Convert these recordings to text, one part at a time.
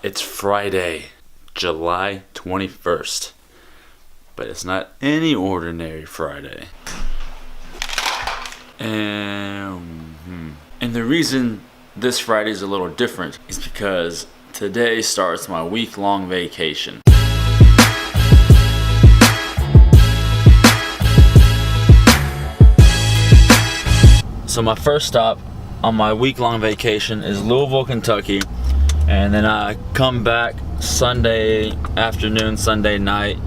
It's Friday, July 21st, but it's not any ordinary Friday. And the reason this Friday is a little different is because today starts my week-long vacation. So my first stop on my week-long vacation is Louisville, Kentucky, and then I come back Sunday afternoon, Sunday night,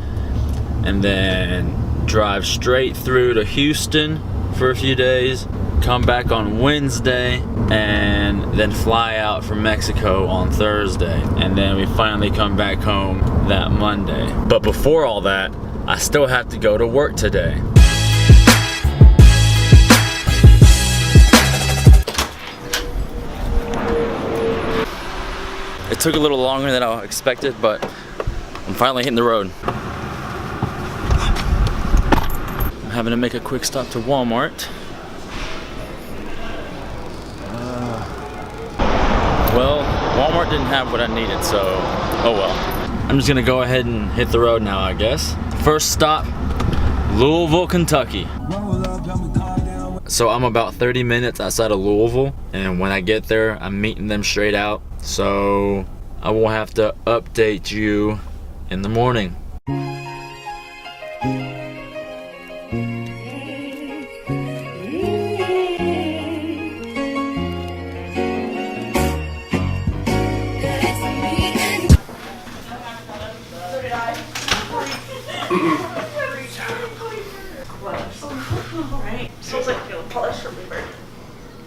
and then drive straight through to Houston for a few days, come back on Wednesday, and then fly out from Mexico on Thursday, and then we finally come back home that Monday. But before all that, I still have to go to work today. It took a little longer than I expected, but I'm finally hitting the road. I'm having to make a quick stop to Walmart. Well, Walmart didn't have what I needed, so oh well. I'm just gonna go ahead and hit the road now, I guess. First stop, Louisville, Kentucky. So I'm about 30 minutes outside of Louisville, and when I get there, I'm meeting them straight out. So I will have to update you in the morning. Right. Smells like nail polish remover.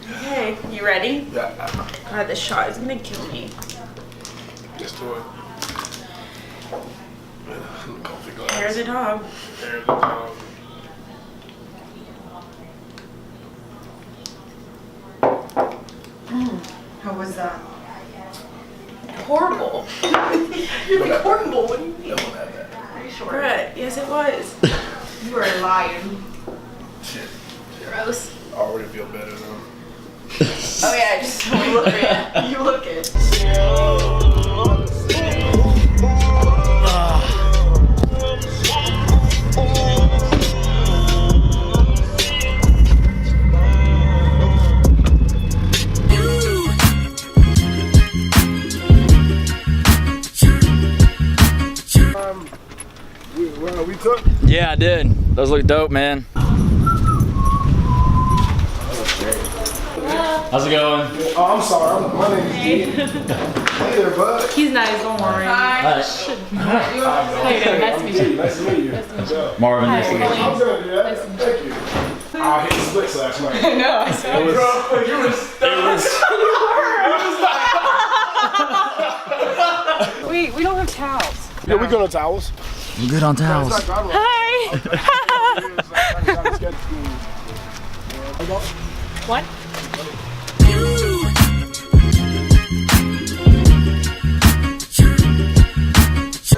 Okay, you ready? Yeah. God, this shot is gonna kill me. Just do it. Coffee glass. Hair of the dog. Hair of the dog. How was that? Horrible. You're like horrible. What do you mean? No one had that. Are you sure? Brett, yes it was. You were lying. Shit. Gross. I already feel better though. Oh yeah, just look at you look it. We took? Yeah, I did. Those look dope, man. How's it going? Oh, I'm sorry. My name's Dee. Hey there, bud. He's nice, don't worry. Hi. Nice to meet you. Nice to meet you. Marvin, nice to meet I'm gonna do that. Thank you. I hit the splits last night. I know, I saw it. Bro, you were stuck. We don't have towels. Yeah, we good on towels. I'm good on towels. Hi. What?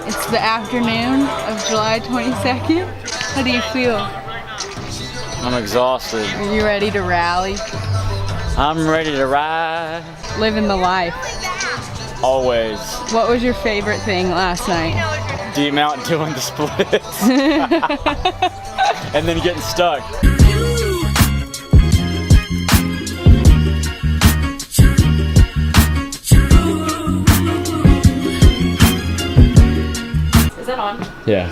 It's the afternoon of July 22nd. How do you feel? I'm exhausted. Are you ready to rally? I'm ready to ride. Living the life. Always. What was your favorite thing last night? Dee Mount doing the splits. And then getting stuck. Is that on? Yeah.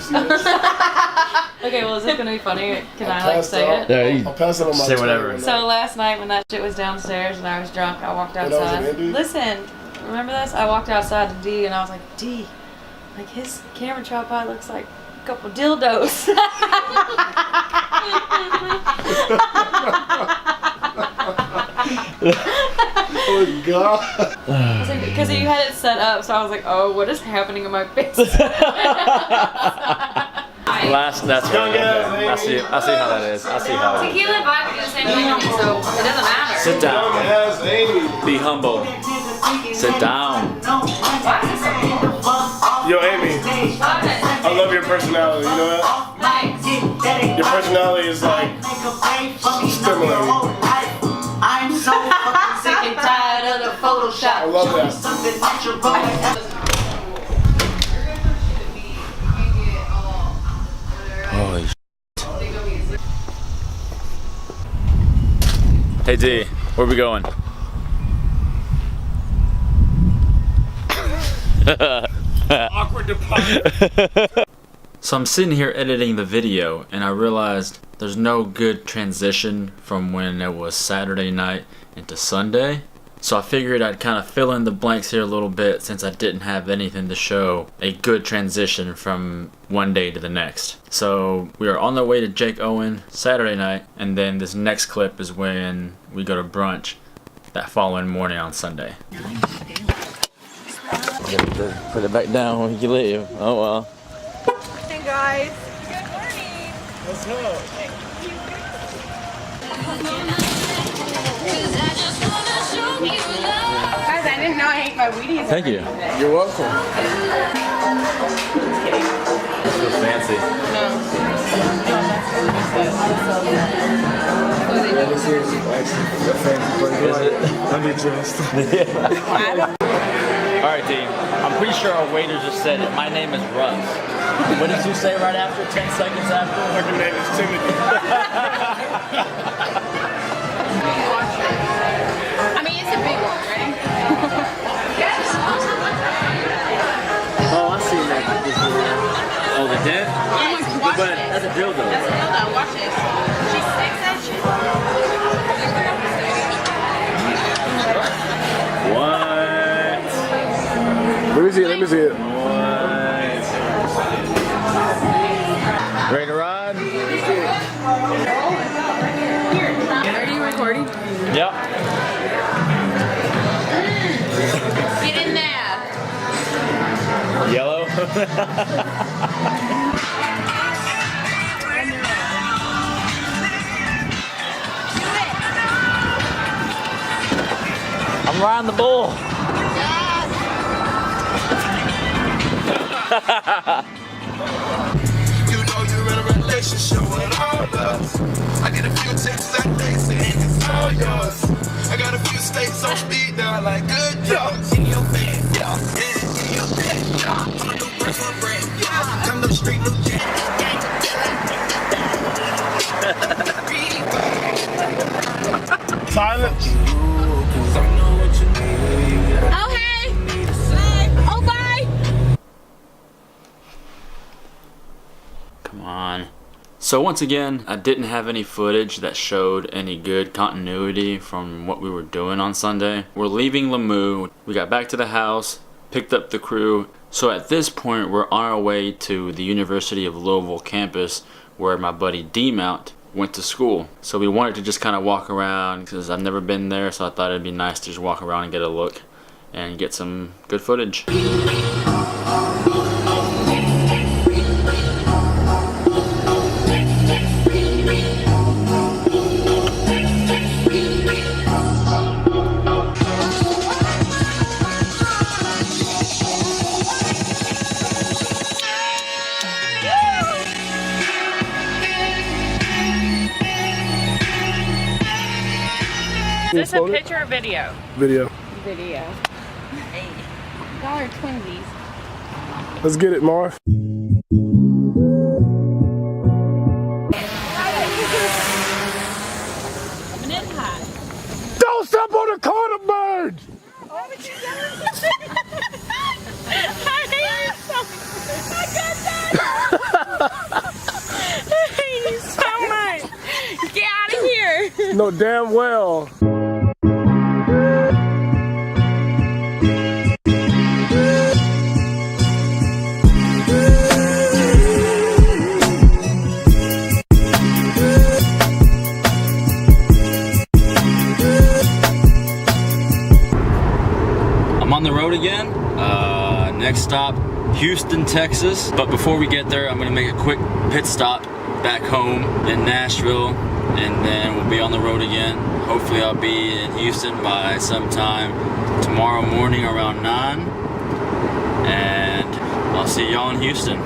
Okay, well is this gonna be funny? Can I like say it? Yeah, you I'll pass it on my say whatever. Twitter. So last night when that shit was downstairs and I was drunk, I walked When I was in outside. Indy? Listen, remember this? I walked outside to Dee and I was like, Dee, like his camera tripod looks like a couple dildos. Oh God. Because you had it set up, so I was like, oh, what is happening in my face? That's right. I see how that is. I see how that is. Tequila and vodka do the same thing on me, so it doesn't matter. Sit down. Yes, Amy. Be humble. Sit down. Yo, Amy. I love your personality. You know that? Your personality is like stimulating. I'm so fucking sick and tired of the Photoshop. I love that. Hey D, where we going? Awkward deposit. So I'm sitting here editing the video and I realized there's no good transition from when it was Saturday night into Sunday. So I figured I'd kind of fill in the blanks here a little bit since I didn't have anything to show a good transition from one day to the next. So we are on the way to Jake Owen Saturday night, and then this next clip is when we go to brunch that following morning on Sunday. Put it back down when you leave. Oh well. Hey guys. What's up? Guys, I didn't know I ate my Wheaties. Thank you. You're welcome. So fancy. Underdressed. Alright team, I'm pretty sure our waiter just said it. My name is Russ. What did you say right after? 10 seconds after? Her name is Timothy. I mean, it's a big one, right? Oh, I see that. Oh, the dent? Yes, watch But this. that's a dildo. That's a dildo, watch this. She sticks that shit. What? Let me see it. Let me see it. What? Ready to ride? Are you recording? Yep. Get in there. Yellow? I'm riding the bull. You know you're in a relationship with all of us. I get a few texts that day saying it's all yours. I got a few states on speed now like good drugs. In your bed, yeah, in your bed, yeah. I'm a new brush for bread, yeah. Come to the street, new jet. Silence. Oh, hey. Oh, bye. Come on. So once again, I didn't have any footage that showed any good continuity from what we were doing on Sunday. We're leaving Lemieux. We got back to the house, picked up the crew. So at this point, we're on our way to the University of Louisville campus where my buddy Dee Mount went to school. So we wanted to just kind of walk around because I've never been there, so I thought it'd be nice to just walk around and get a look and get some good footage. Is this a picture or video? Video. Video. Hey. Y'all are twinsies. Let's get it, Marv. Coming in high. Don't step on the corner bird! Why would you do I hate you so I got that. I hate you so much. Get out of here. No, damn well. I'm on the road again. Next stop, Houston, Texas. But before we get there, I'm gonna make a quick pit stop back home in Nashville, and then we'll be on the road again. Hopefully I'll be in Houston by sometime tomorrow morning around 9, and I'll see y'all in Houston.